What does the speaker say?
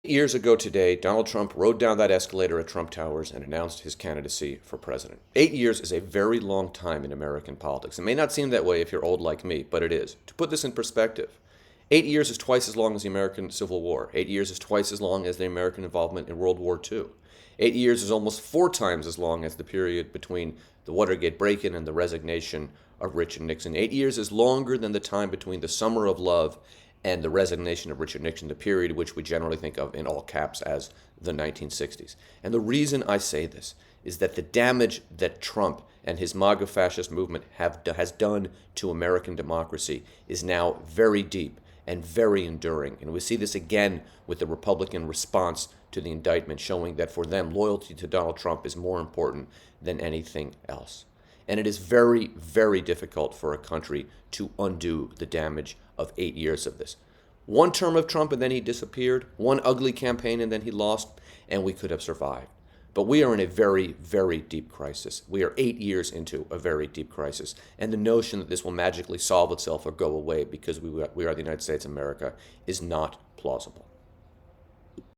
Years ago today, Donald Trump rode down that escalator at Trump Towers and announced his candidacy for president. 8 years is a very long time in American politics. It may not seem that way if you're old like me, but it is. To put this in perspective, 8 years is twice as long as the American Civil War. 8 years is twice as long as the American involvement in World War II. 8 years is almost 4 times as long as the period between the Watergate break-in and the resignation of Richard Nixon. 8 years is longer than the time between the Summer of Love and the resignation of Richard Nixon, the period which we generally think of in all caps as the 1960s. And the reason I say this is that the damage that Trump and his MAGA fascist movement has done to American democracy is now very deep and very enduring. And we see this again with the Republican response to the indictment, showing that for them, loyalty to Donald Trump is more important than anything else. And it is very, very difficult for a country to undo the damage of 8 years of this. One term of Trump and then he disappeared, one ugly campaign and then he lost, and we could have survived. But we are in a very, very deep crisis. We are 8 years into a very deep crisis. And the notion that this will magically solve itself or go away because we are the United States of America is not plausible.